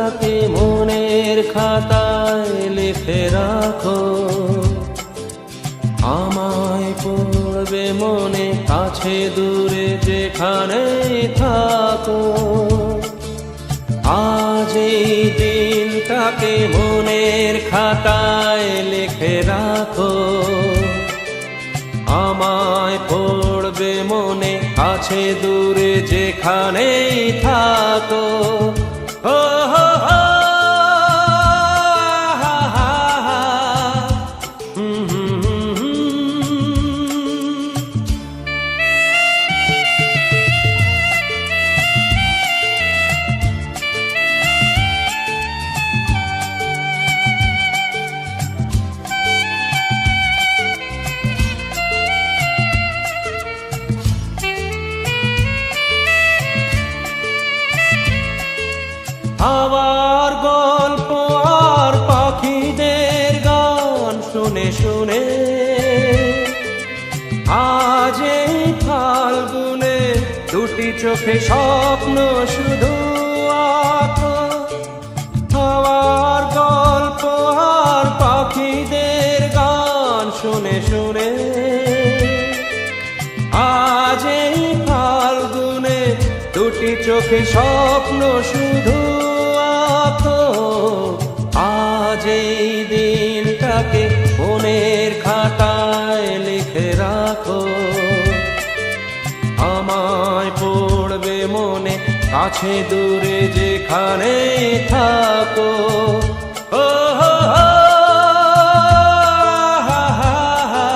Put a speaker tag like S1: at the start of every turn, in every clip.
S1: দিনটাকে মনের খাতায় লিখে রাখো, আমায় পড়বে মনে কাছে দূরে যেখানে থাকো। আজ এই দিনটাকে মনের খাতায় লিখে রাখো, আমায় পড়বে মনে কাছে দূরে যেখানেই থাকো। ও হো হো, হা হা হা, হুম হুম হুম হুম। হাওয়ার গল্প আর পাখিদের গান শুনে শুনে আজ এই ফাল্গুনে দুটি চোখে স্বপ্ন শুধু আঁকো। হাওয়ার গল্প আর পাখিদের গান শুনে শুনে আজ এই ফাল্গুনে দুটি চোখে স্বপ্ন শুধু আঁকো। আজ এই দিনটাকে মনের খাতায় লিখে রাখো, আমায় পড়বে মনে কাছে দূরে যেখানে থাকো। ও হো হো, হা হা হা,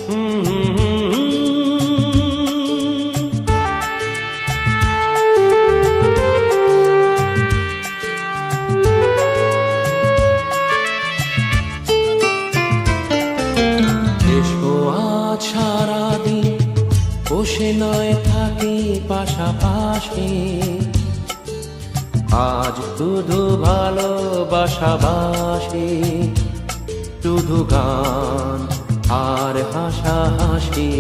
S1: হুম হুম হুম হুম। এসো আজ সারাদিন বসে নয় থাকি পাশাপাশি, আজ শুধু ভালোবাসাবাসি, শুধু গান আর হাসাহাসি।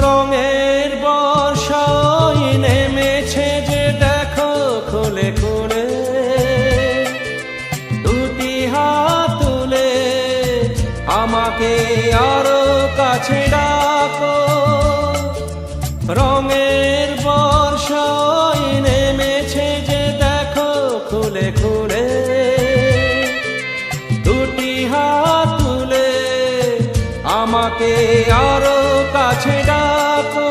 S1: রঙের বর্ষায় নেমেছে যে দেখো খুলে খুলে, দুটি হাত তুলে আমাকে আরো কাছে ডাকো। রঙের বর্ষায় নেমেছে যে দেখো খুলে খুলে, দুটি হাত তুলে আমাকে আরো কাছে ডাকো।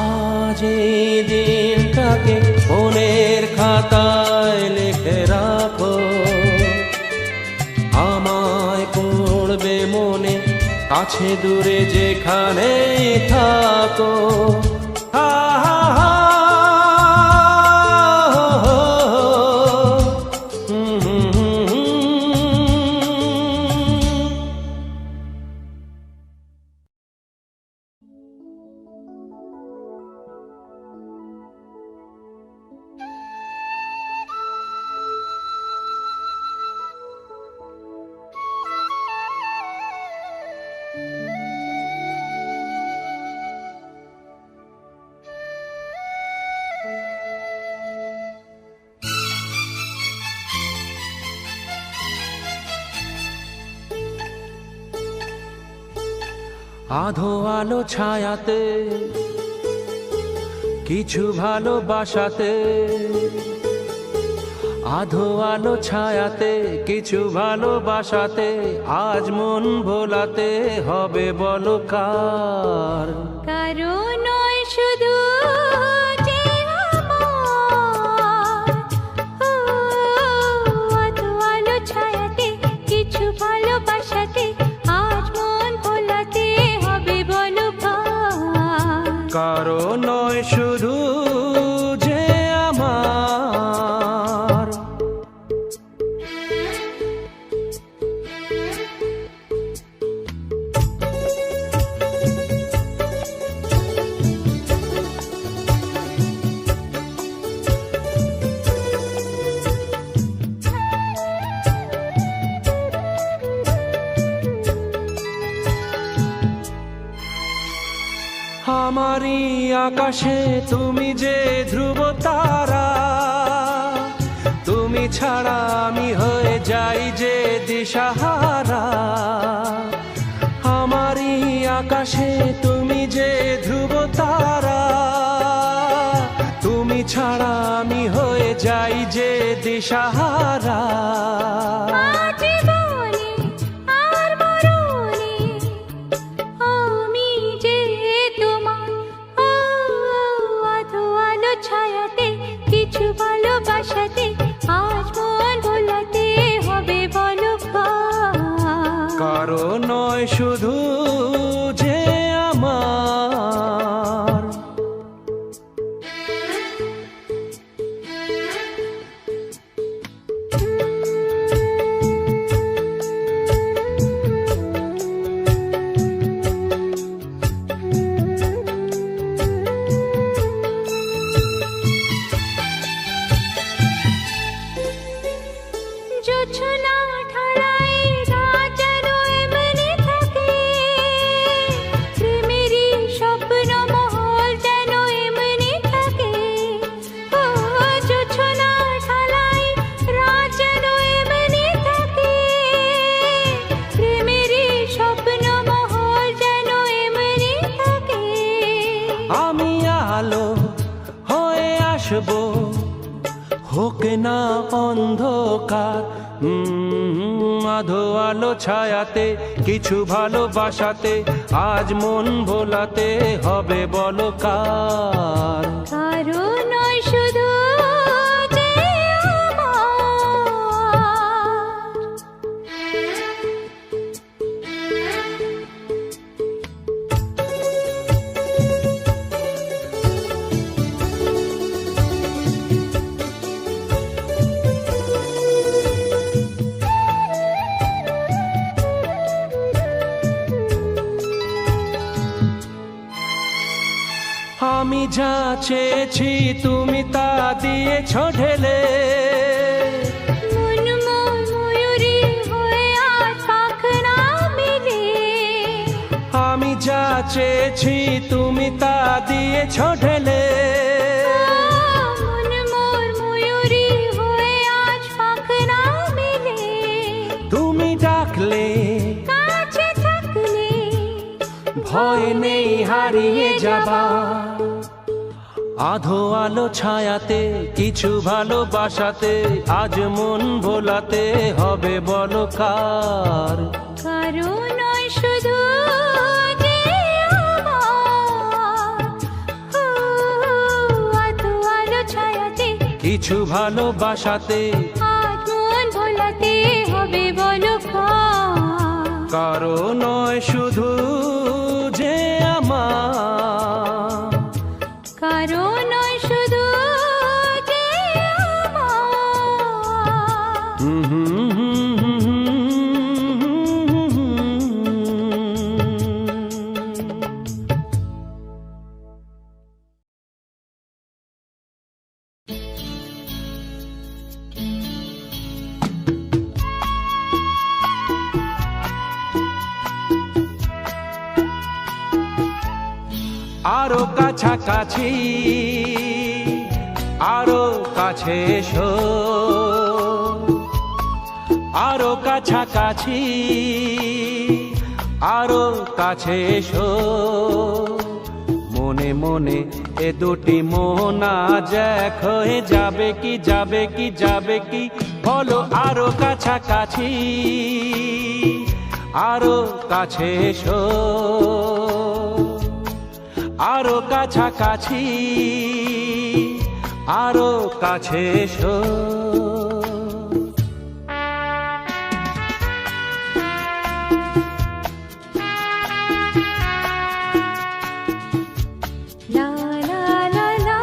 S1: আজ এই দিনটাকে মনের খাতায় লিখে রাখো, আমায় পড়বে মনে কাছে দূরে যেখানে থাকো। হা হা হা, হো হো, হুম হুম হুম হুম। আধো আলো ছায়াতে কিছু ভালোবাসাতে, আধো আলো ছায়াতে কিছু ভালোবাসাতে, আজ মন ভোলাতে হবে বলো কার।
S2: কারো নয় শুধু যে আমার, ও আধো আলো ছায়াতে কিছু ভালোবাসাতে, আজ মন ভোলাতে হবে বলো কার।
S1: কারো নয় শুধু যে আমার। আমারই আকাশে তুমি যে ধ্রুব তারা, তুমি ছাড়া আমি হয়ে যাই যে দিশাহারা। আমারই আকাশে তুমি যে ধ্রুব তারা, তুমি ছাড়া আমি হয়ে যাই যে দিশাহারা।
S2: কিছু ভালোবাসাতে আজ মন ভোলাতে হবে বলো
S1: কারো নয় শুধু যে আমার।
S2: জোছনা ঠাড়াই রাত যেন এমনি থাকে, প্রেমেরই স্বপ্ন মহল যেন এমনি থাকে। ও জোছনা ঠাড়াই রাত যেন এমনি থাকে, প্রেমেরই স্বপ্ন মহল যেন এমনি থাকে।
S1: আমি আলো হয়ে আসবো, হোক না অন্ধকার। আধো আলো ছায়াতে কিছু ভালোবাসাতে আজ মন ভোলাতে হবে বলো কার।
S2: কারো নয় শুধু যে
S1: আমি যা চেয়েছি তুমি তা দিয়েছ ঢেলে,
S2: মন ময়ূরী হয়ে আজ পাখনা মেলে।
S1: আমি যা চেয়েছি তুমি তা দিয়েছ ঢেলে।
S2: মন ময়ূরী হয়ে আজ পাখনা মেলে।
S1: তুমি ডাকলে
S2: কাছে থাকলে
S1: ভয় নেই হারিয়ে যাবা। আধো আলো ছায়াতে কিছু ভালোবাসাতে আজ মন ভোলাতে হবে বলো কার।
S2: কারো নয় শুধু যে আমার। ও আধো আলো ছায়াতে
S1: কিছু ভালোবাসাতে
S2: আজ মন ভোলাতে হবে বলো কার।
S1: কারো নয় শুধু যে আমার।
S2: কারো নয় শুধু যে আমার।
S1: আরো কাছাকাছি আরো কাছে এসো, আরো কাছাকাছি আরো কাছে এসো। মনে মনে এ দুটি মন আজ এক হয়ে যাবে কি যাবে কি যাবে কি বলো। আরো কাছাকাছি আরো কাছে এসো, আরো কাছাকাছি আরো কাছে এসো।
S2: লা লা লা লা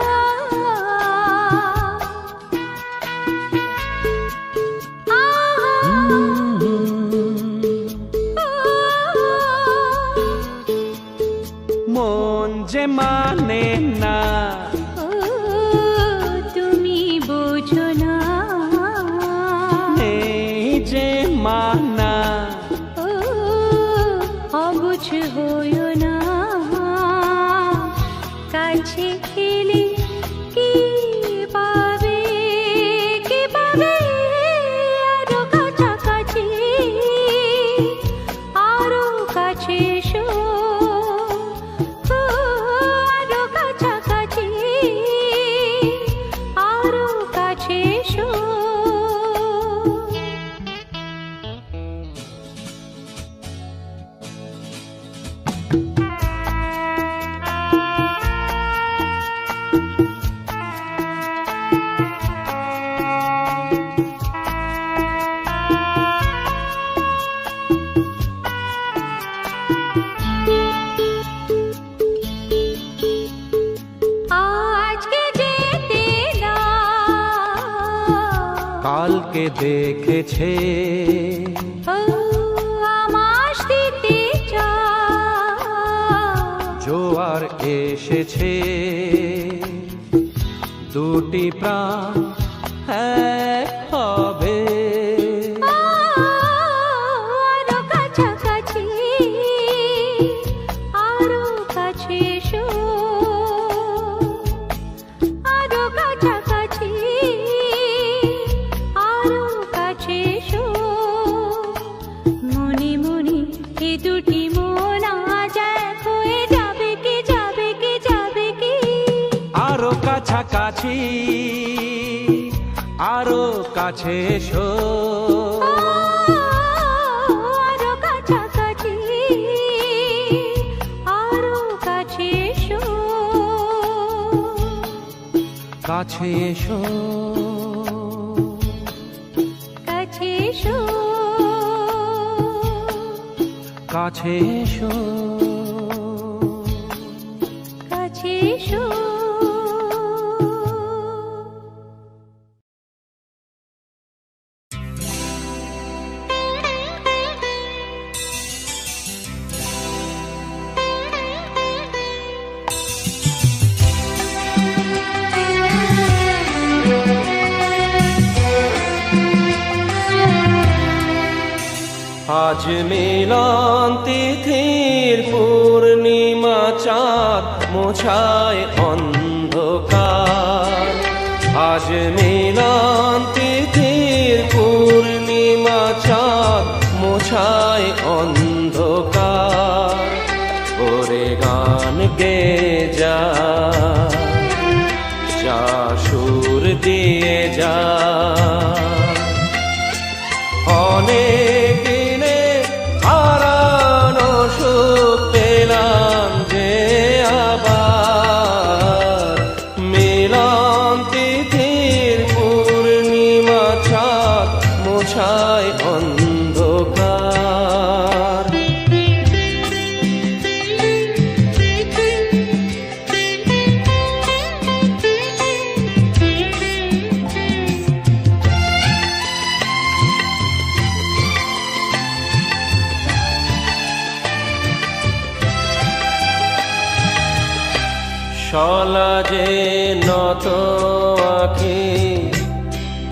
S1: মন যে মানে না
S2: ও তুমি বোঝো না। রে আরো কাছাকাছি, আরো কাছে এসো, আরো কাছাকাছি, আরো কাছে এসো। আজকে যেতে না,
S1: কালকে দেখেছে
S2: ও আমাস দিতে চাও,
S1: জোয়ার এসেছে, দুটি প্রাণ এক হবে।
S2: আরো কাছাকাছি, আরো কাছে এসো, আরো কাছাকাছি, আরো কাছে এসো। মনে মনে এ দুটি মন আজ এক হয়ে যাবে কি, যাবে কি, যাবে কি।
S1: আরো কাছাকাছি, আরো কাছে এসো,
S2: আরো কাছাকাছি, আরো কাছে এসো।
S1: কাছে এসো,
S2: কাছে এসো,
S1: কাছে এসো।
S2: কাছে এসো।
S1: আজ মিলন তিথির পূর্ণিমা চাঁদ মোছায় অন্ধকার। আজ মিলন তিথির পূর্ণিমা চাঁদ মোছায় অন্ধকার। ওরে গান গে যা, যা সুর দিয়ে যা। অনেক দিনে হারানো সুখ পেলাম যে আবার। মিলন তিথির পূর্ণিমা চাঁদ মোছায় অন্ধকার। শলা যে নত আঁখি,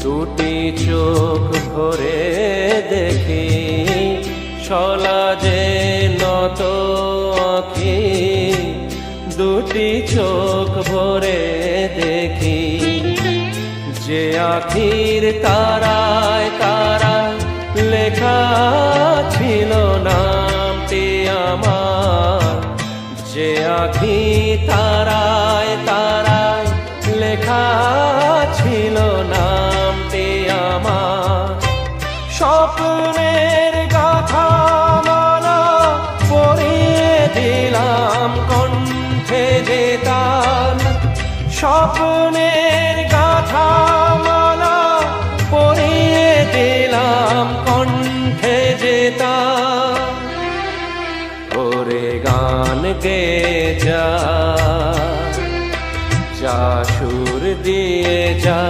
S1: দুটি চোখ ভরে দেখি। শলা যে নত আঁখি, দুটি চোখ ভরে দেখি। যে আখির তারায় তারায় লেখা ছিল নামটি আমার। যে আখি তারায় তারায় লেখা ছিল নামটি আমার। স্বপ্নের গাথা মালা পরিয়ে দিলাম কণ্ঠে যে তার। স্বপ্নের গাথা মালা পরিয়ে দিলাম কণ্ঠে যে তার। ওরে গান গে যা, যা সুর দিয়ে যা।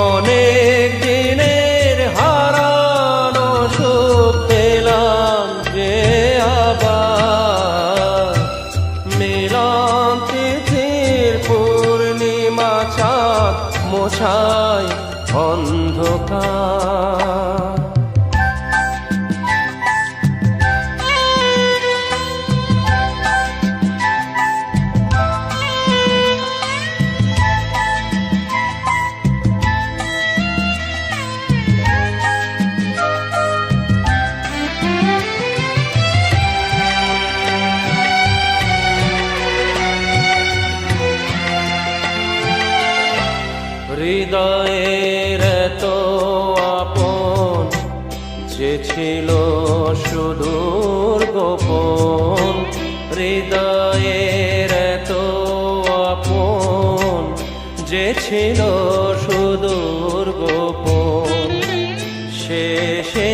S1: অনেক দিনের হারানো সুখ পেলাম যে আবার। মিলন তিথির পূর্ণিমা চাঁদ মোছায় অন্ধকার। হৃদয়ের এত আপন যে ছিল সুদূর গোপন, হৃদয়ের এত আপন যে ছিল সুদূর গোপন, শেষে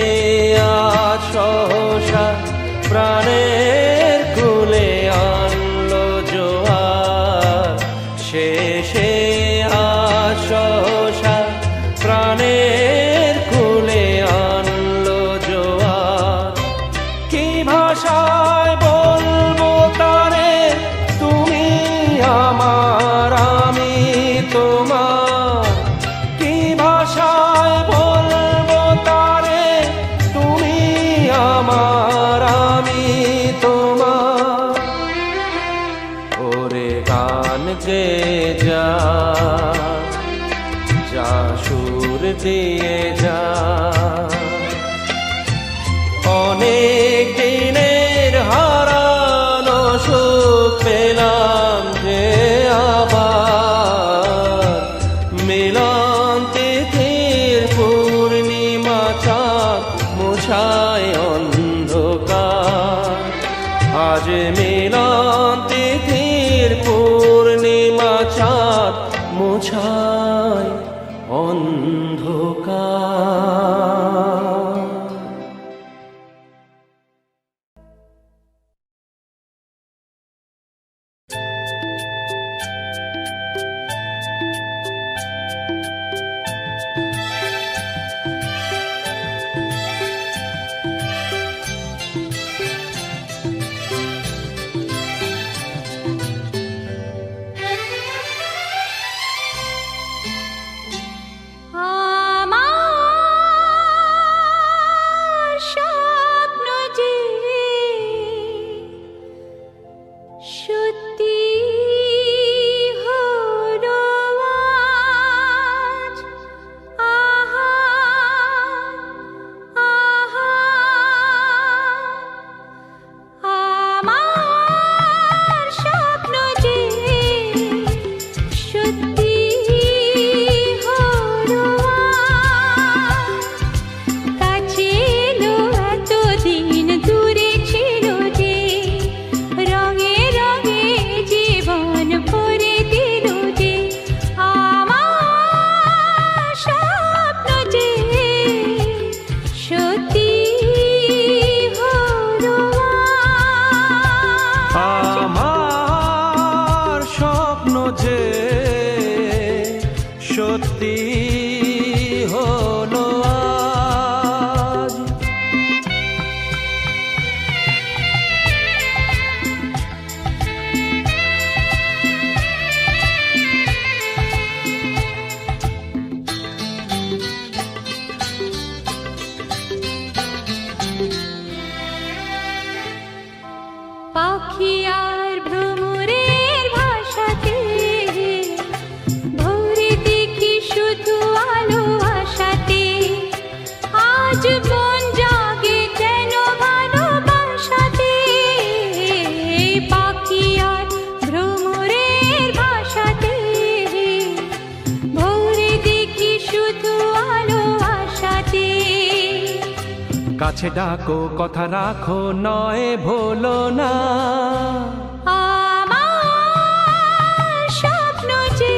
S1: আজ সহসা প্রাণের কুলে আনলো জোয়ার, শেষে আজ সহসা প্রাণের কুলে আনলো জোয়ার। কি ভাষায় বলবো তারে, তুমি আমার আমি তোমার, কি ভাষায় বলবো তারে, তুমি আমার আমি তোমার। ওরে গান গে যা, যা সুর দিয়ে যা, অনেক দিনের হারানো সুখ পেলাম যে আবার, মিলন তিথির পূর্ণিমা চাঁদ মুছায় অন্ধকার, আজ মিলন তিথির পূর্ণিমা চাঁদ মুছায় অন্ধকার।
S2: আমার স্বপ্ন যে সত্যি হলো আজ, আহা আহা, আমার স্বপ্ন যে সত্যি হলো আজ, কাছে এলো এতদিন দূরে ছিল যে, রঙে রঙে জীবন ভরে দিল যে, আমার স্বপ্ন যে সত্যি হলো আজ।
S1: আমার স্বপ্ন যে সত্যি হলো আজ।
S2: পাখি আর ভ্রমরের ভাষাতে ভোরে দেখি শুধু আলো আশাতে, আজ মন জাগে যেন ভালোবাসাতে। পাখি আর ভ্রমরের ভাষাতে ভোরে দেখি শুধু আলো আশাতে।
S1: কাছে ডাকো কথা রাখো নয় ভোলো না,
S2: আমার স্বপ্ন যে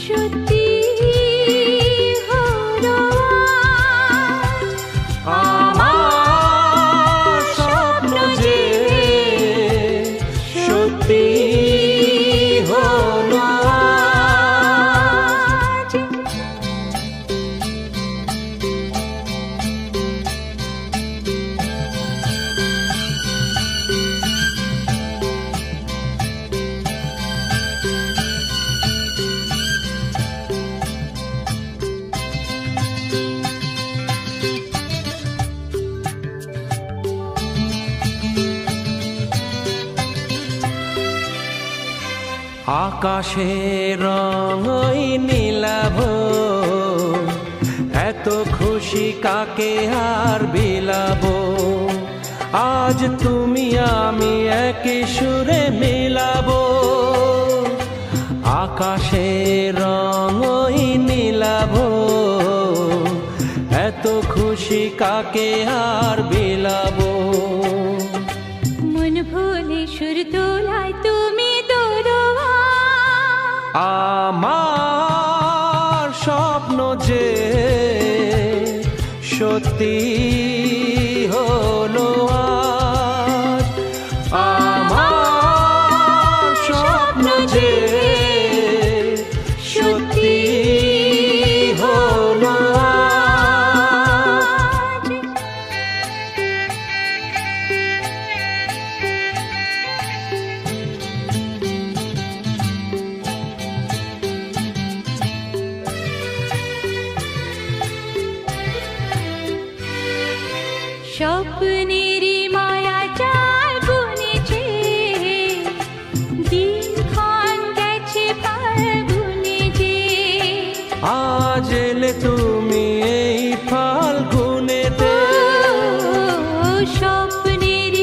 S2: সত্যি হলো আজ,
S1: আমার স্বপ্ন যে সত্যি হলো আজ। আকাশের রঙই নীলাভ, এত খুশি কাকে আর বিলাবো, আজ তুমি আমি একই সুরে মিলাবো। আকাশের রং ওই নীলাভ, এত খুশি কাকে আর বিলাবো।
S2: মন ভুলে সুর তোলায় তুমি দোরোয়া,
S1: আমার স্বপ্ন যে সত্যি হলো আজ, আমার স্বপ্ন যে সত্যি হলো আজ।
S2: স্বপ্নের মায়া জাল বুনেছে, দিনক্ষণ গেছে ফাল্গুনে যে।
S1: আজ এলে তুমি এই ফাল্গুনেতে,
S2: ও স্বপ্নের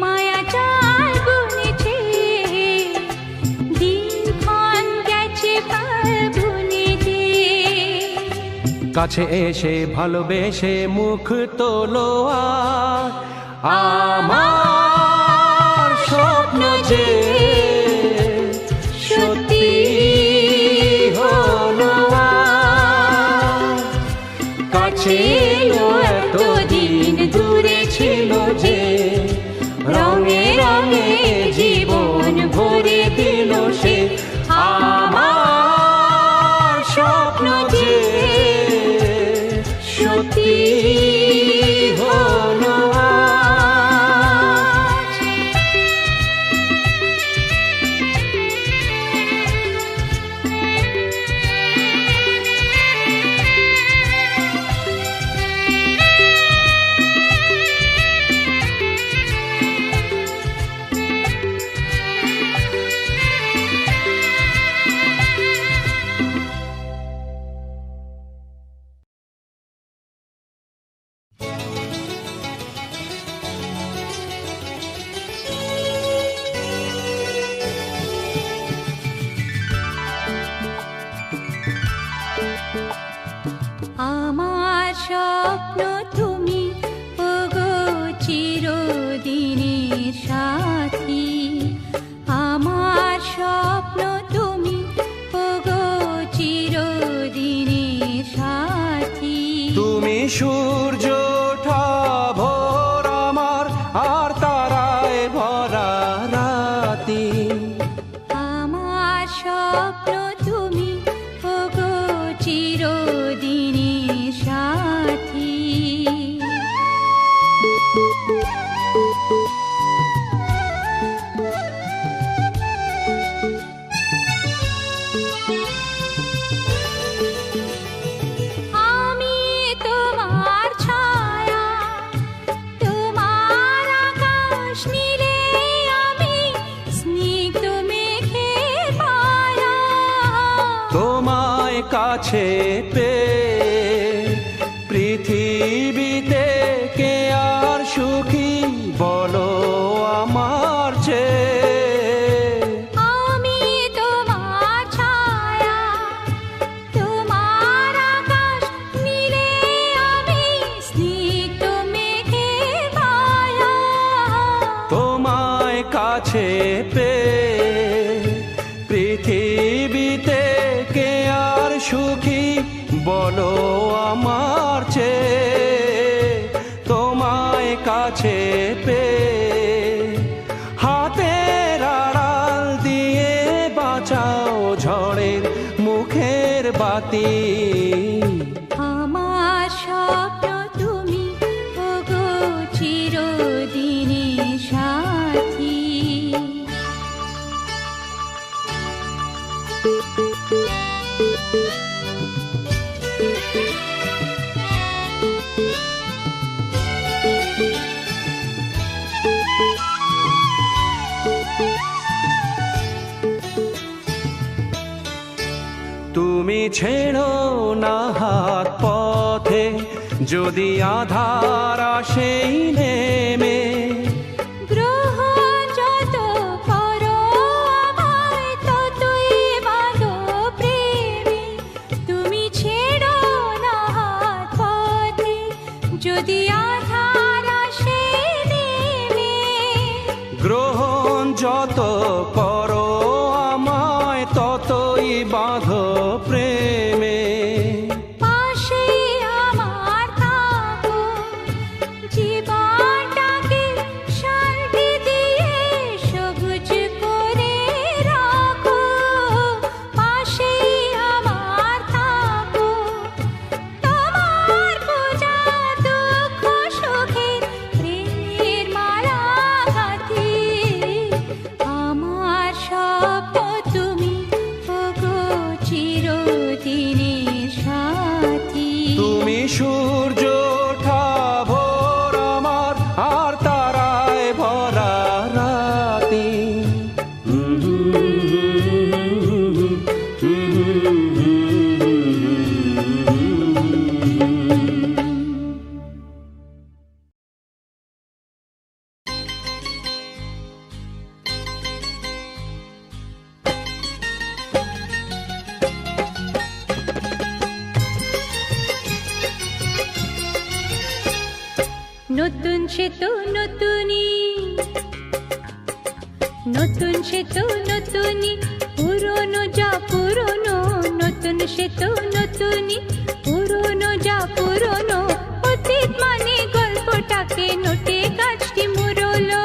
S2: মায়া জাল বুনেছে, দিনক্ষণ গেছে ফাল্গুনে যে।
S1: কাছে এসে ভালোবেসে মুখ তোলো আজ, আমার স্বপ্ন যে সত্যি হলো আজ। কাছে এলো এতদিন দূরে ছিল যে, রঙে রঙে জীবন ভরে দিল সে, আমার স্বপ্ন যে সত্যি হলো আজ।
S2: আমার স্বপ্ন তুমি ওগো চিরদিনের সাথী, আমার স্বপ্ন তুমি ওগো চিরদিনের সাথী।
S1: তুমি সূর্য ওঠা ভোর আমার, আর তারায় ভরা রাতি।
S2: আমার স্বপ্ন তুমি ওগো চিরদিনের সাথী। আমি তোমার ছায়া, তোমার আকাশ নীলে আমি স্নিগ্ধ মেঘের মায়া।
S1: তোমায় কাছে পেয়ে পৃথিবীতে কে আর সুখী বলো আমার চেয়ে।
S2: আমি তোমার ছায়া, তোমার আকাশ নীলে আমি স্নিগ্ধ মেঘের মায়া।
S1: তোমায় কাছে পেয়ে পৃথিবীতে কে আর সুখী বলো আমার চেয়ে। তোমায় কাছে পেয়ে হাতের আড়াল দিয়ে বাঁচাও ঝড়ের মুখের বাতি।
S2: আমার স্বপ্ন তুমি ওগো চিরদিনের সাথী।
S1: তুমি ছেড়ো না হাত পথে, যদি আধার আসেই নেমে।
S2: গ্রহণ যত করো আমায় ততই বাঁধো
S1: সূর্য ওঠা ভোর আমার আর তারায় ভরা রাতি।
S2: নতুন সেতু নতুনি, নতুন সেতু নতুনি, পুরনো যা পুরনো। নতুন সেতু নতুনি, পুরনো যা পুরনো। অতীত মানে গল্পটাকে নোটে গাছটি মুড়লো।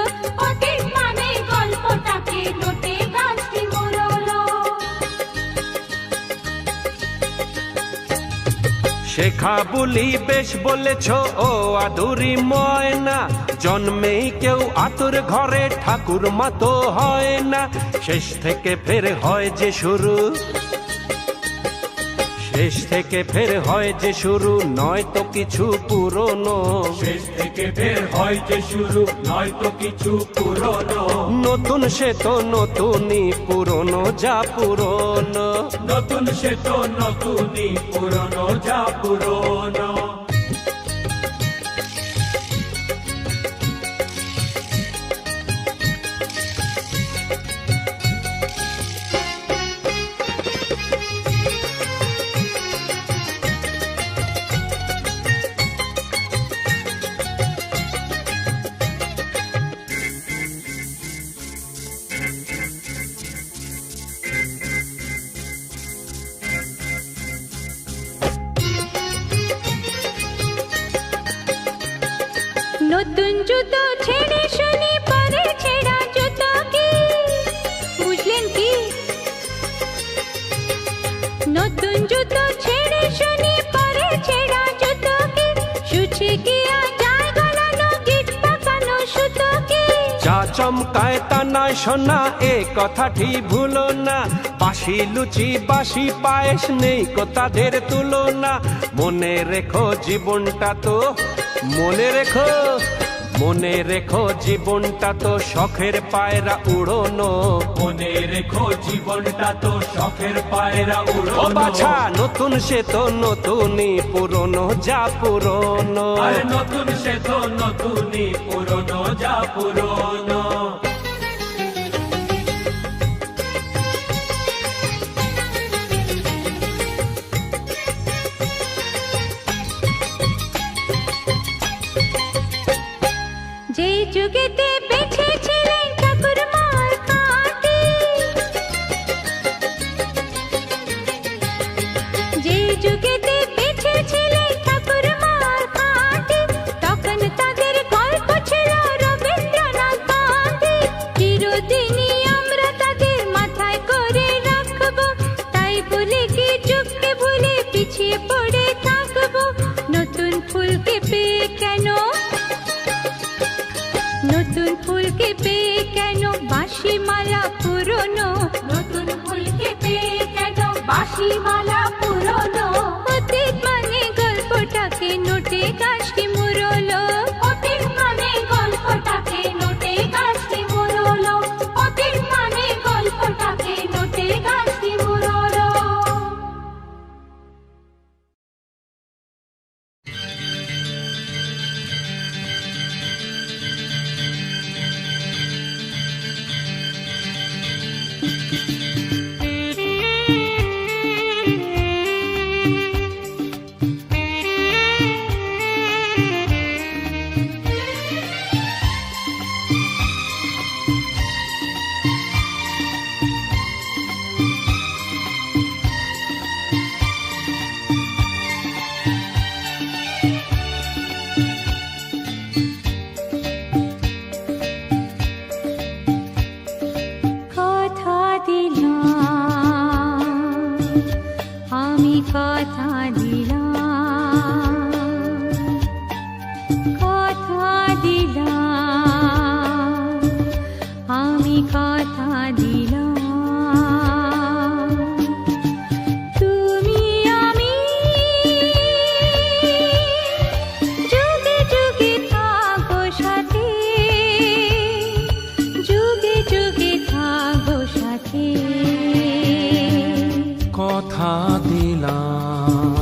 S2: অতীত মানে গল্পটাকে নোটে গাছটি মুড়লো।
S1: শেখা বলি বেশ বলেছ ও আদুরি ময়না, জন্মেই কেউ আতুর ঘরে ঠাকুর মা তো হয় না। শেষ থেকে ফের হয় যে শুরু, শেষ থেকে ফের হয় যে শুরু, নয় তো কিছু পুরনো।
S3: শেষ থেকে বের হয় যে শুরু, নয়তো কিছু পুরনো।
S1: নতুন সে তো নতুনই, পুরনো যা পুরনো।
S3: নতুন সে তো নতুনই, পুরনো যা পুরনো।
S2: নতুন জুতো ছেড়ে শুনি পরে ছেঁড়া জুতো কি, বুঝলেন কি? নতুন জুতো ছেড়ে শুনি পরে ছেঁড়া জুতো কি, শুছে গিয়া যায় গলানো গিট পাকানো সুতো কি।
S1: যা চমকায় তা নয় শোনা, এ কথাটি ভুলো না। বাসি লুচি বাসি পায়েস নেই কো তাদের তুলনা। মনে রেখো জীবনটা তো, মনে রেখো, মনে রেখো জীবনটা তো শখের পায়রা উড়োনো।
S3: মনে রেখো জীবনটা তো শখের পায়রা
S1: ও
S3: উড়োনো।
S1: বাছা নতুন সে তো নতুনই, পুরনো যা পুরনো।
S3: আর নতুন সে তো নতুনই, পুরনো যা পুরনো।
S2: যে যুগেতে বেঁচেছিলেন ঠাকুর মার কাঁটি, যে যুগেতে বেঁচেছিলেন ঠাকুর মার কাঁটি, তখন তাদের গল্প ছিল রবীন্দ্রনাথ গান্ধী। চিরদিনই আমরা তাদের মাথায় করে রাখবো, তাই বলে কি যুগকে ভুলে পিছিয়ে পড়ে থাকবো। নতুন ফুলকে পেয়ে কেন, নতুন ফুলকে পেয়ে কেন বাঁশি মালা পুরনো। নতুন ফুলকে পেয়ে কেন বাঁশি মালা পুরনো। অতীত মানে গল্পটাকে নোটে গাছটি মুড়লো। অতীত মানে গল্পটাকে নোটে গাছটি মুড়লো। অতীত মানে গল্পটাকে নোটে গাছটি মুড়লো। কথা দিলাম, আমি কথা দিলাম, কথা দিলাম, আমি কথা দিলাম। তুমি আমি
S1: কথা দিলাম,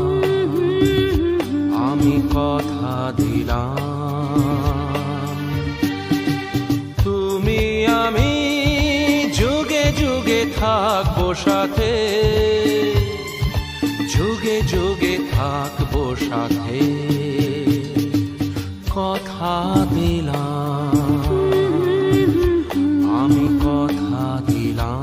S1: আমি কথা দিলাম, তুমি আমি যুগে যুগে থাকবো সাথে, যুগে যুগে থাকবো সাথে, কথা দিলাম, আমি কথা দিলাম।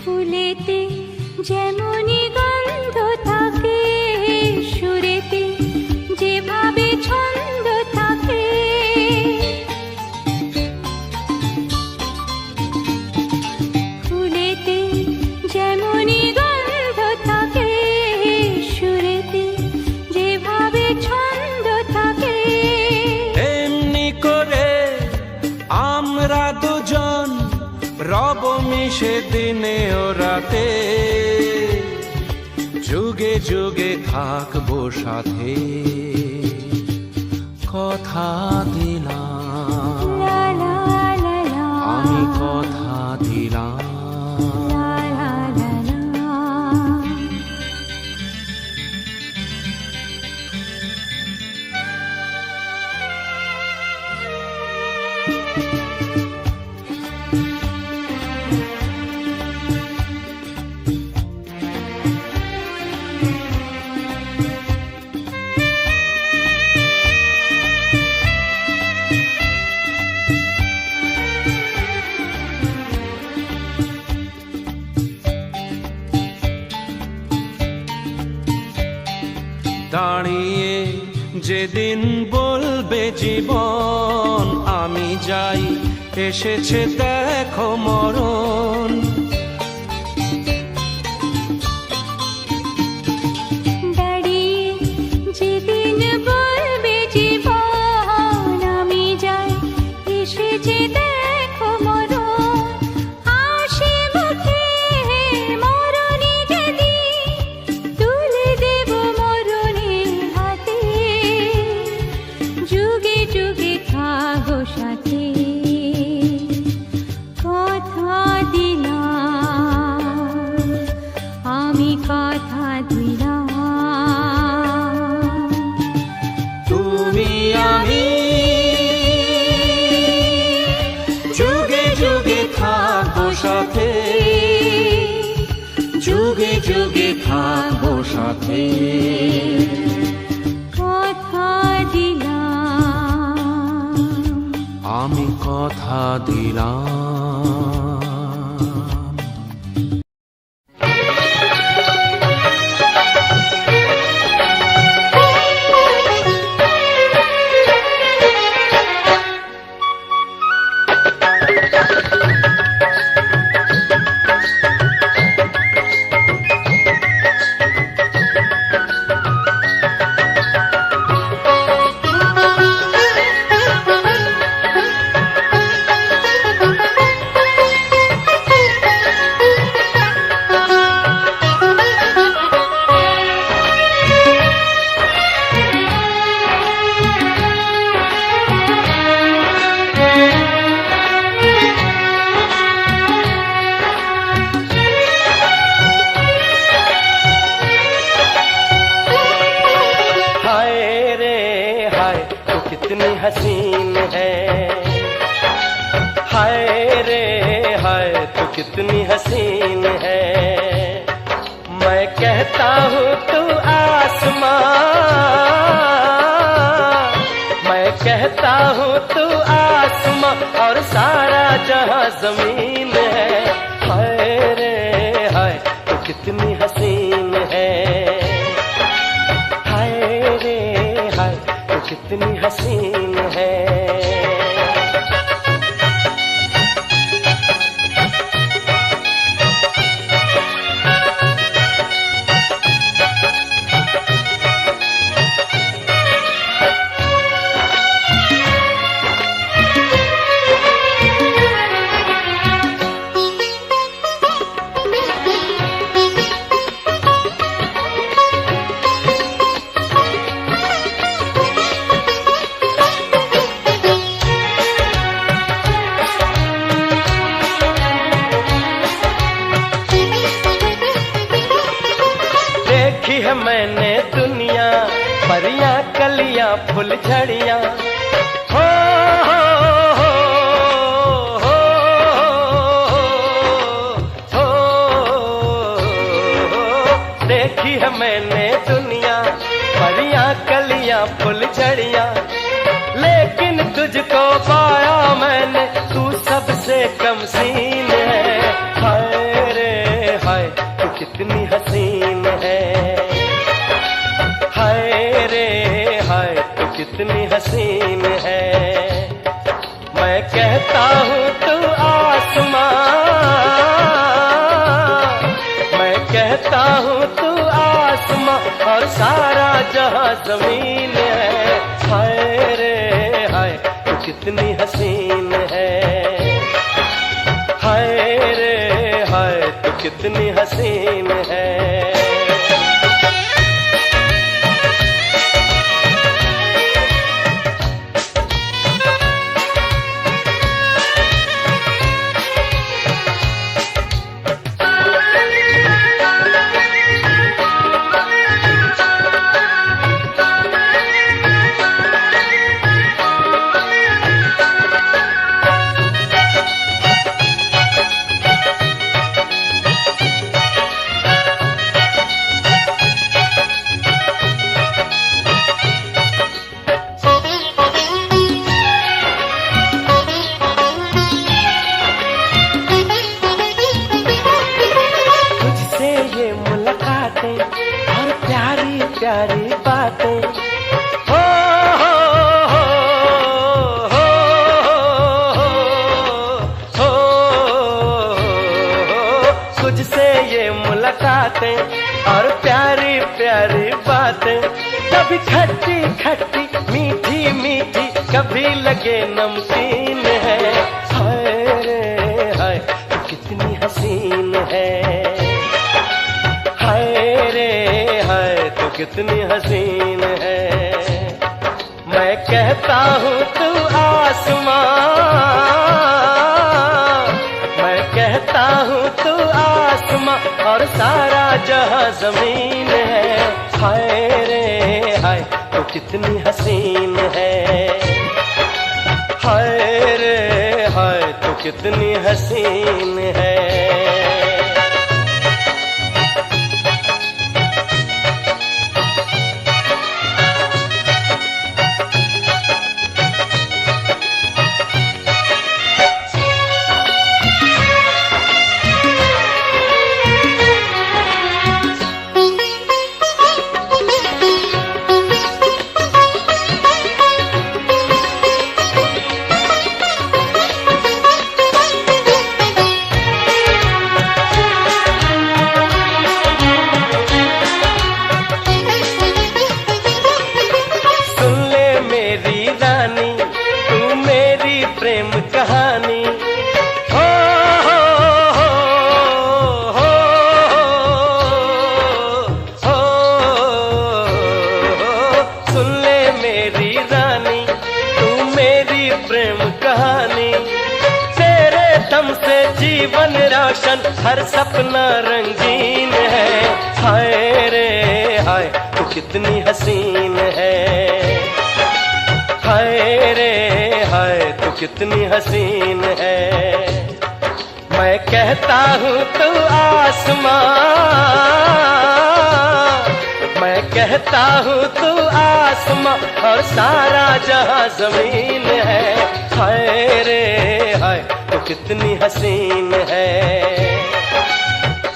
S2: ফুলেতে যেমনি গন্ধ থাকে, সুরেতে যেভাবে ছন্দ থাকে, ফুলেতে যেমনি গন্ধ থাকে, সুরেতে যেভাবে ছন্দ থাকে,
S1: এমনি করে আমরা দুজন রব মিশে দিনে ও রাতে, যুগে যুগে থাকবো সাথে, কথা দিলাম,
S2: লা লা লা লা,
S1: আমি কথা দিলাম।
S2: লা লা লা লা।
S1: দাঁড়িয়ে যেদিন বলবে জীবন আমি যাই, এসেছে দেখো মরণ,
S2: দাঁড়িয়ে যেদিন বলবে জীবন আমি যাই, এসেছে দেখো মরণ, হাসি মুখে মরণে যেদিন তুলে দেব মরণের হাতে, যুগে যুগে থাকো সাথে, কথা দিলাম, আমি কথা দিলাম,
S1: তুমি আমি যুগে যুগে থাকবো সাথে, যুগে যুগে থাকবো সাথে,
S2: কথা দিলাম,
S1: আমি কথা দিলাম।
S4: कितनी हसीन है, हाय रे हाय तू कितनी हसीन है, मैं कहता हूँ तू आसमां, मैं कहता हूँ तू आसमां और सारा जहां जमीन है, हाय रे हाय तू कितनी हसीन है, हाय रे हाय तू कितनी हसीन है। फुलझड़ियां हो, देखी है मैंने दुनिया परियां कलियां फुलझड़ियां, लेकिन तुझको पाया मैंने तू सबसे कम सीन है। हाय रे हाय तू कितनी हसीन है, हाय रे हाय तू कितनी हसीन है। मैं कहता हूँ तू आसमां, मैं कहता हूँ तू आसमां और सारा जहां जमीन है। हाय रे हाय तू कितनी हसीन है, हाय रे हाय तू कितनी हसीन है। और प्यारी प्यारी बातें हो, तुझसे ये मुलाकातें और प्यारी प्यारी बातें, कभी खट्टी खट्टी मीठी मीठी कभी लगे नमकीन है। हाय रे हाय तू कितनी हसीन है, हाय रे हाय तू कितनी हसीन है। मैं कहता हूँ तू आसमां, मैं कहता हूँ तू आसमां और सारा जहां जमीन है। हाय रे हाय तू कितनी हसीन है, हाय रे हाय तू कितनी हसीन है। प्रेम कहानी हो, सुन ले मेरी रानी तू मेरी प्रेम कहानी, तेरे दम से जीवन रोशन हर सपना रंगीन है। हाय रे हाय तू कितनी हसीन है, हाय रे हाय तू कितनी हसीन है। मैं कहता हूँ तू आसमां, मैं कहता हूँ तू आसमां और सारा जहां जमीन है। हाय रे हाय तू कितनी हसीन है,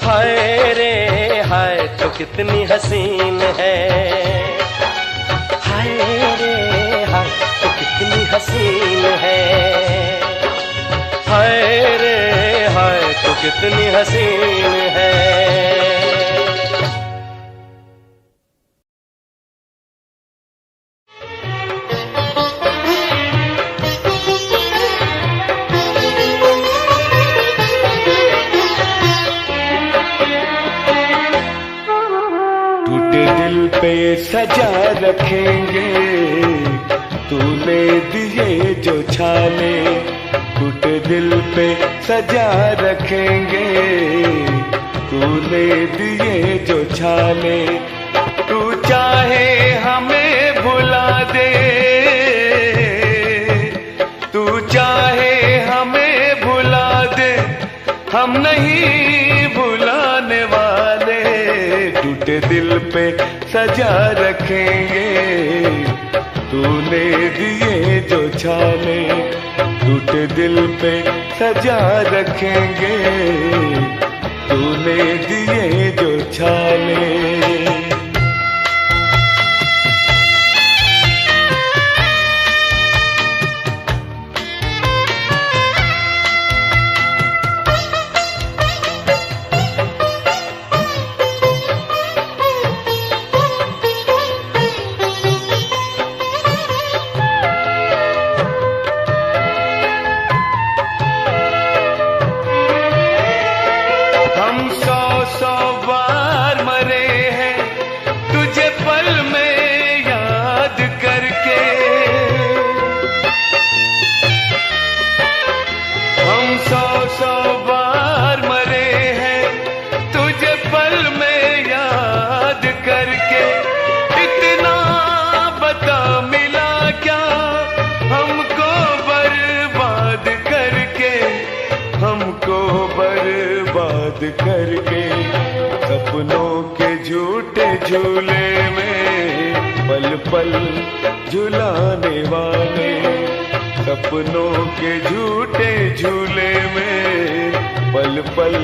S4: हाय रे हाय तू कितनी हसीन है। हाय रे हाय तू कितनी हसीन है, हाय रे हाय तू कितनी हसीन है।
S5: टूटे दिल पे सजा रखेंगे तूने दिए जो छाले, टूटे दिल पे सजा रखेंगे तूने दिए जो छाले। तू चाहे हमें भुला दे हम नहीं भुलाने वाले। टूटे दिल पे सजा रखेंगे तूने दिए जो छाले। टूटे दिल पे सजा रखेंगे तूने दिए जो छाले। करके सपनों के झूठे झूले में पल पल झुलाने वाले। सपनों के झूठे झूले में पल पल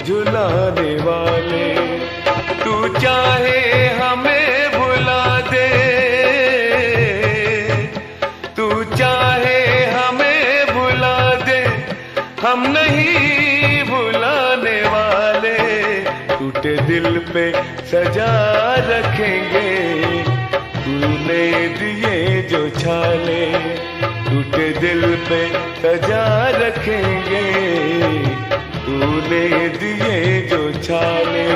S5: झुलाने वाले। तू चाहे हमें भुला दे, तू चाहे हमें भुला दे, हम नहीं भुलाने वाले। टूटे दिल पे सजा रखेंगे तूने दिए जो छाले। टूटे दिल पे सजा रखेंगे तूने दिए जो छाले।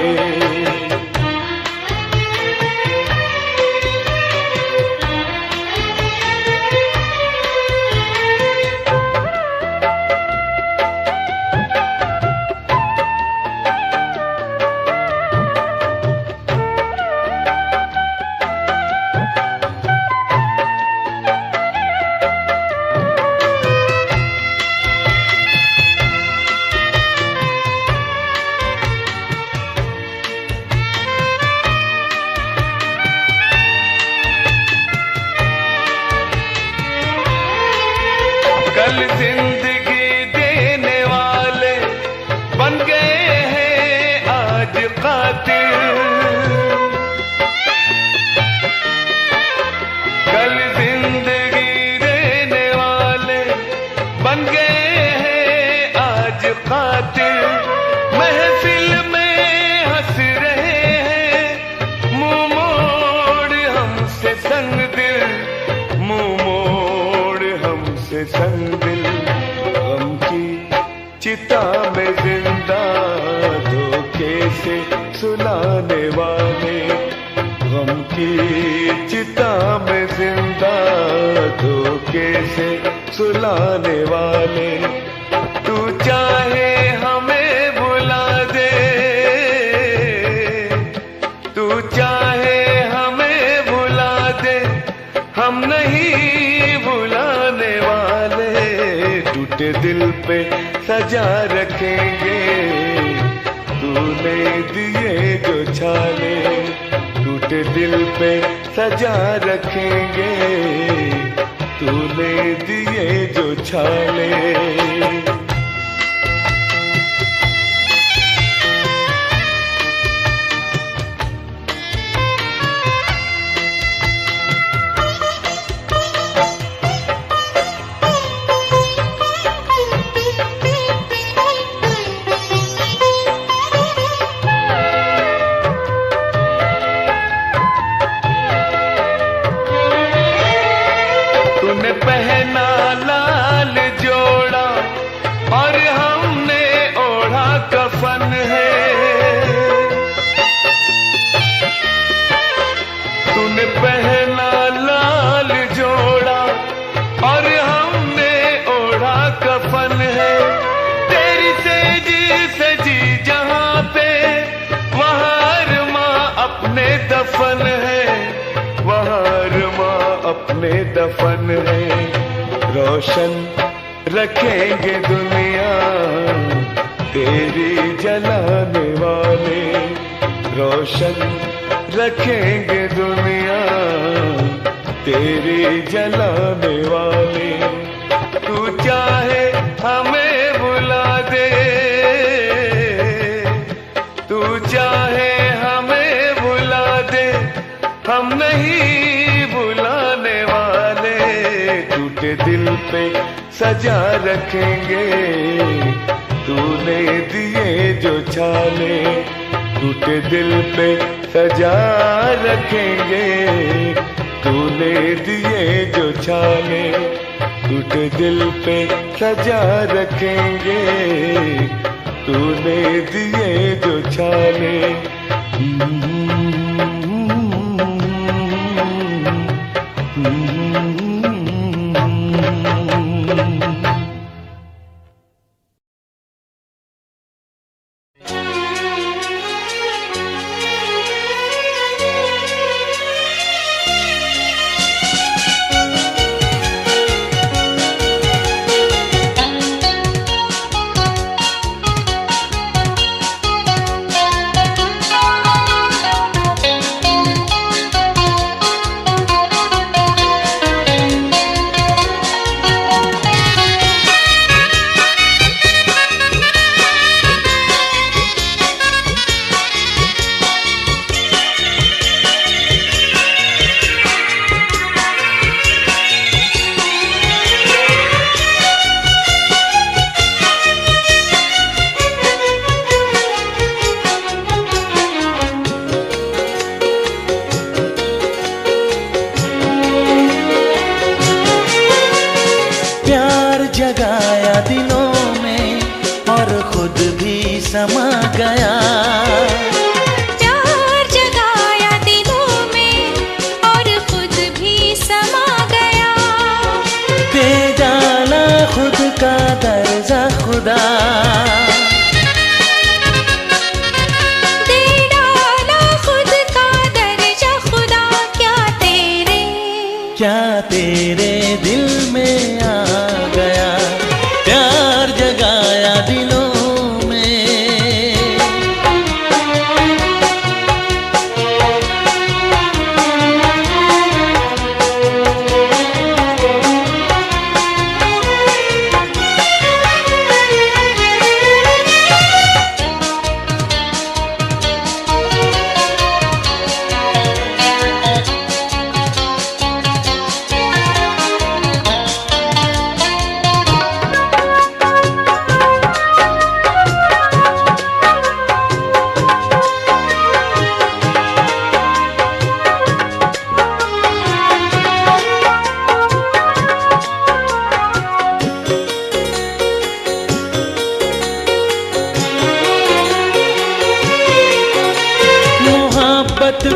S5: कल जिंदगी देने वाले बन गए हैं आज कातिल। कल जिंदगी देने वाले बन गए हैं आज कातिल। महफिल में हंस रहे हैं मुंह मोड़ हमसे संग दिल, मुंह मोड़ हमसे संग दिल। गम की चिता में जिंदा धोखे से सुलाने वाले। गम की चिता में जिंदा धोखे से सुलाने वाले। तू चाहे हमें भुला दे, तू चाहे हमें भुला दे, हम नहीं भुलाने वाले। टूटे दिल पे सजा रखेंगे तूने दिए जो छाले। टूटे दिल पे सजा रखेंगे तूने दिए जो छाले। तूने पहना लाल जोड़ा और हमने ओढ़ा कफन है। तूने पहना लाल जोड़ा और हमने ओढ़ा कफन है। तेरी सेज सजी जहां पे वहां अरमा अपने दफन है, वहां अरमा अपने दफन है। रोशन रखेंगे दुनिया तेरी जलाने वाले रोशन रखेंगे दुनिया तेरी जलाने वाले। तू चाहे हमें बुला दे, तू चाहे हमें बुला दे, हम नहीं बुलाने वाले। टूटे दिल पे सजा रखेंगे तूने दिए जो छाले, टूटे दिल पे सजा रखेंगे तूने दिए जो छाले, टूटे दिल पे सजा रखेंगे तूने दिए जो छाले।
S6: जगाया दिलों में और खुद भी समा गया,
S2: प्यार जगाया दिलों में और खुद भी समा गया।
S6: दे डाला खुद का दर्जा खुदा,
S2: दे डाला खुद का दर्जा खुदा। क्या तेरे
S6: दिल में आ गया, प्यार जगाया दिलों में।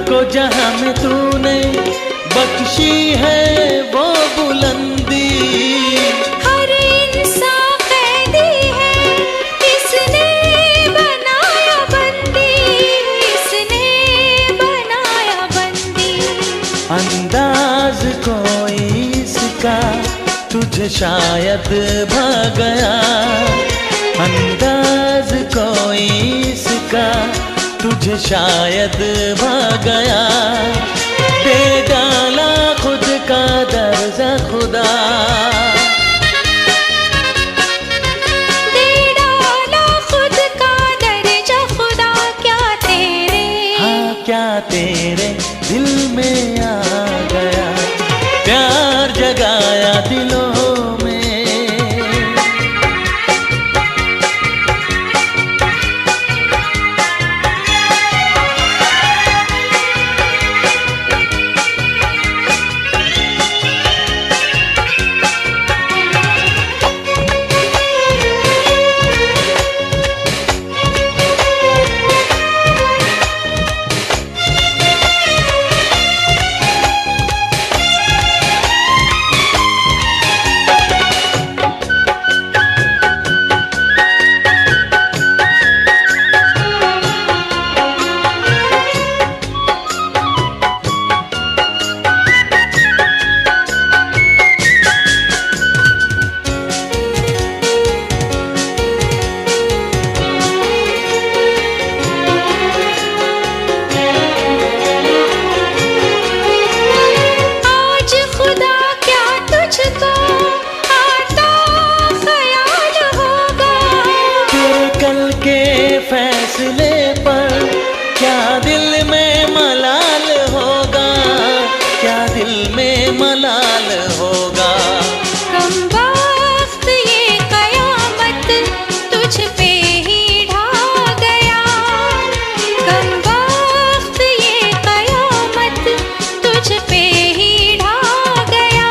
S6: को जहां में तूने बख्शी है वो बुलंदी,
S2: हर इंसान कैदी है इसने बनाया बंदी, इसने बनाया बंदी।
S6: अंदाज कोई इसका तुझे शायद भा गया, अंदाज कोई इसका तुझे शायद भा गया। दे डाला खुद का दर्जा खुदा,
S2: दे डाला खुद का दर्जा खुदा।
S6: क्या तेरे दिल में आ गया, प्यार जगाया दिलों में। फैसले पर क्या दिल में मलाल होगा, क्या दिल में मलाल होगा।
S2: कम वक्त ये कयामत तुझ पे ही ढा गया, कम वक्त ये कयामत तुझ पे ही ढा गया।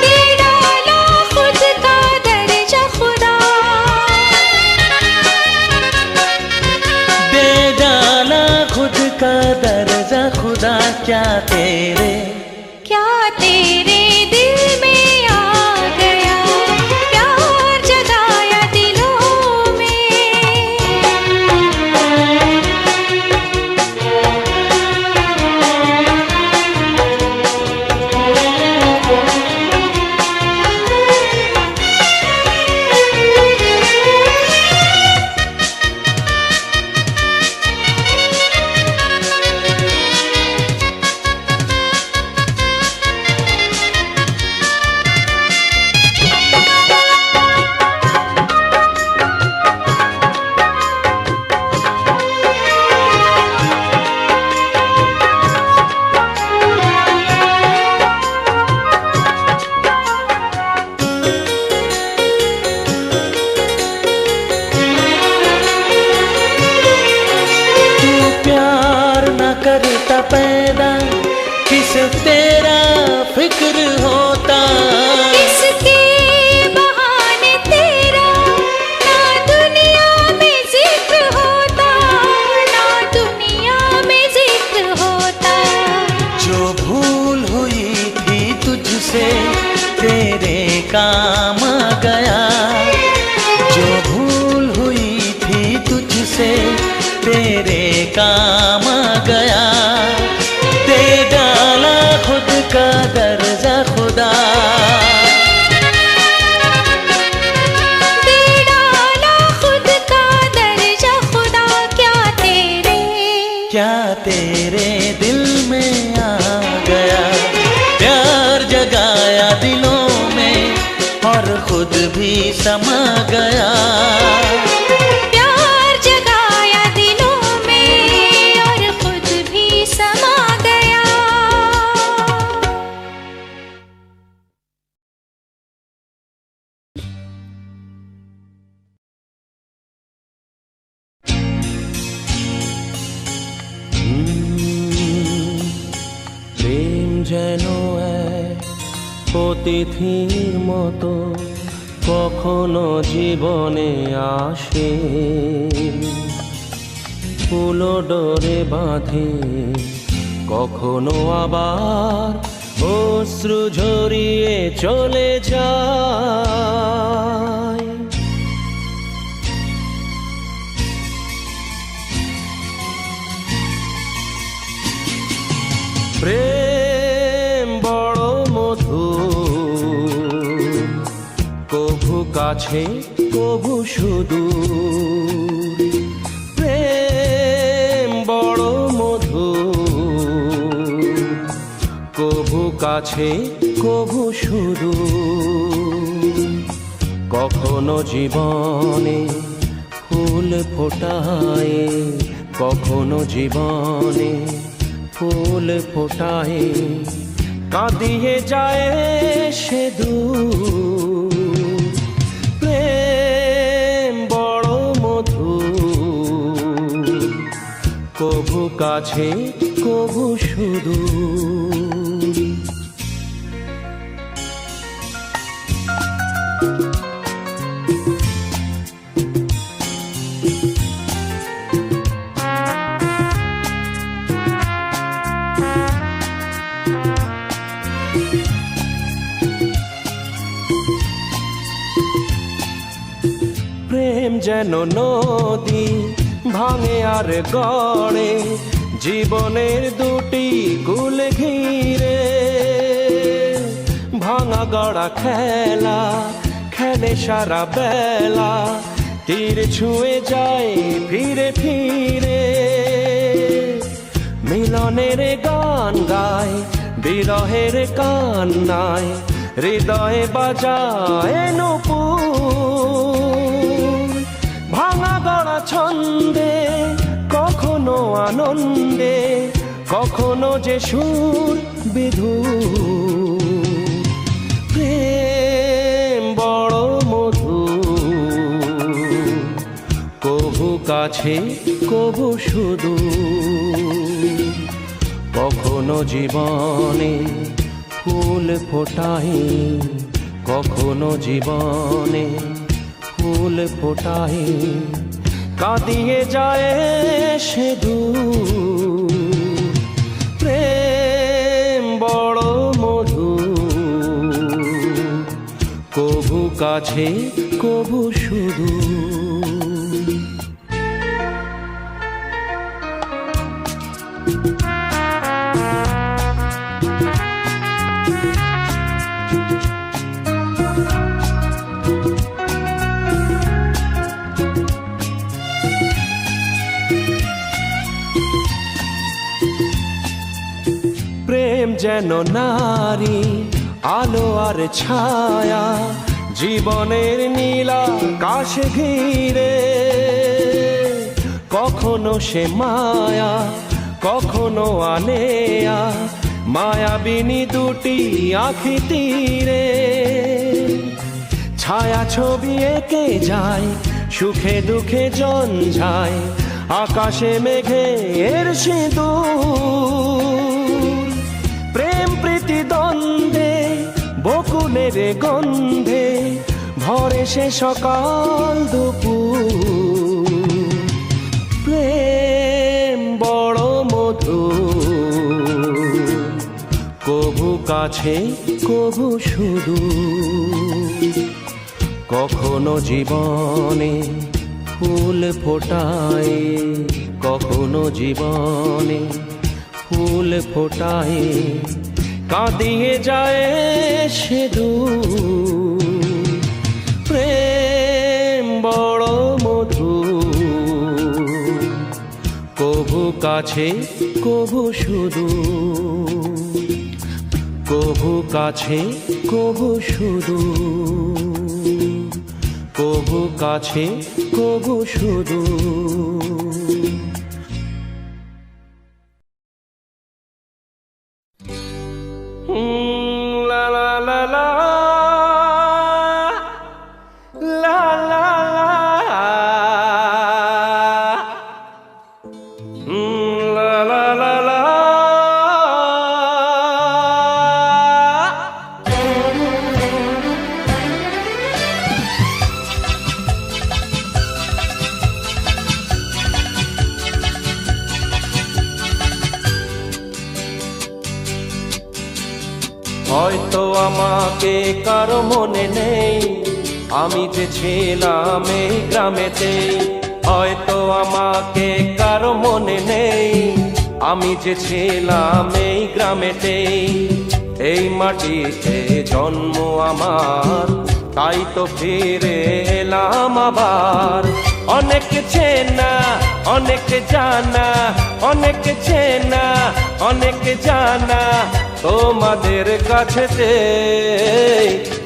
S2: दे डाला खुद का दर्जा खुदा,
S6: दे डाला खुद का दर्जा खुदा। क्या तेरे
S2: दिल में आ गया, प्यार जगाया दिलों में।
S6: करता पैदा किसे तेरा फिक्र होता,
S2: किसके बहाने तेरा ना दुनिया में जिक्र होता, ना दुनिया में जिक्र होता।
S6: जो भूल हुई थी तुझसे तेरे काम आ गया, जो भूल हुई थी तुझसे तेरे काम आ गया। दे डाला खुद का दर्जा खुदा,
S2: दे डाला खुद का दर्जा खुदा। क्या
S6: तेरे दिल में आ गया, प्यार जगाया दिलों में और खुद भी समा गया।
S1: যেন এক অতিথির মতো কখনো জীবনে আসে, ফুলো ডোরে বাঁধে, কখনো আবার অশ্রু ঝরিয়ে চলে যায়। প্রেম বড় মধুর, কভু কাছে কভু সুদূর। প্রেম বড় মধুর, কভু কাছে কভু সুদূর। কখনো জীবনে ফুল ফোটায়, কখনো জীবনে ফুল ফোটায়, কাঁদিয়ে যায় সে দূর। প্রেম বড় মধুর, কভু কাছে কভু সুদূর। প্রেম যেন নদী ভাঙে আর গড়ে, জীবনের দুটি কুল ঘিরে। ভাঙা গড়া খেলা খেলে সারা বেলা, তীর ছুঁয়ে যায় ফিরে ফিরে। মিলনের গান গায় বিরহের কান্নায়, হৃদয়ে বাজায় নূপুর। ভাঙা গড়া ছন্দে আনন্দে, কখনো যে সুর বিধুর। প্রেম বড় মধু, কভু কাছে কভু সুদূর। কখনো জীবনে ফুল ফোটাই, কখনো জীবনে ফুল ফোটাই, কাঁদিয়ে যায় সে দূর। প্রেম বড় মধু, কভু কাছে কভু সুদূর। প্রেম যেন নারী, আলো আর ছায়া, জীবনের নীলা আকাশ ঘিরে। কখনো সে মায়া, কখনো আনেয়া, মায়াবিনী দুটি আঁখি তীরে। ছায়া ছবি এঁকে যায়, সুখে দুঃখে জঞ্জায়, আকাশে মেঘে এর সিঁদুর। প্রেম প্রীতি দ্বন্দ্বে, বকুলের গন্ধে, ভরে সে সকাল দুপুর। প্রেম বড় মধু, কভু কাছে কভু সুদূর। কখনো জীবনে ফুল ফোটায়, কখনো জীবনে ফুল ফোটায়, কাঁদিয়ে যায় সে দূর। প্রেম বড় মধু, কভু কাছে কভু সুদূর। কভু কাছে কভু সুদূর, কভু কাছে কভু সুদূর। লা লা লা লা, লা লা লা, লা লা লা লা। হয়তো আমাকে কারো মনে নেই, আমি যে ছিলাম এই গ্রামেতে। হয়তো আমাকে কারো মনে নেই, আমি যে ছিলাম এই গ্রামেতে। এই মাটিতে জন্ম আমার, তাই তো ফিরে এলাম আবার। অনেক চেনা অনেক জানা, অনেক চেনা অনেক জানা তোমাদের কাছেতে।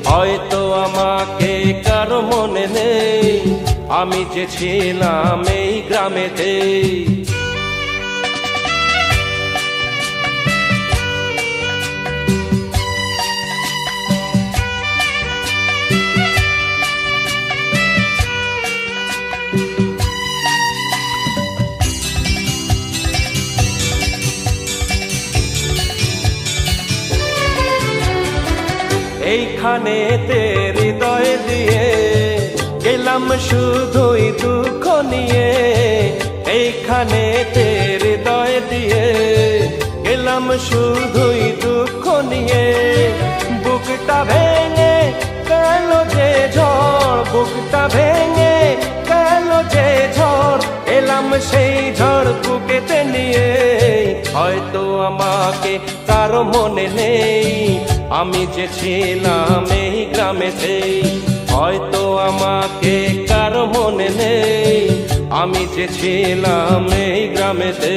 S1: হয়তো আমাকে কারো মনে নেই, আমি যে ছিলাম এই গ্রামেতে। এইখানেতে হৃদয় দিয়ে গেলাম শুধুই দুঃখ নিয়ে। এইখানেতে হৃদয় দিয়ে গেলাম শুধুই দুঃখ নিয়ে। বুকটা ভেঙে গেল যে ঝড়, বুকটা ভেঙে গেল যে ঝড়, এলাম সেই ঝড় বুকেতে নিয়ে। হয়তো আমাকে কারো মনে নেই, আমি যে ছিলাম এই গ্রামেতে। হয়তো আমাকে কারো মনে নেই, আমি যে ছিলাম এই গ্রামেতে।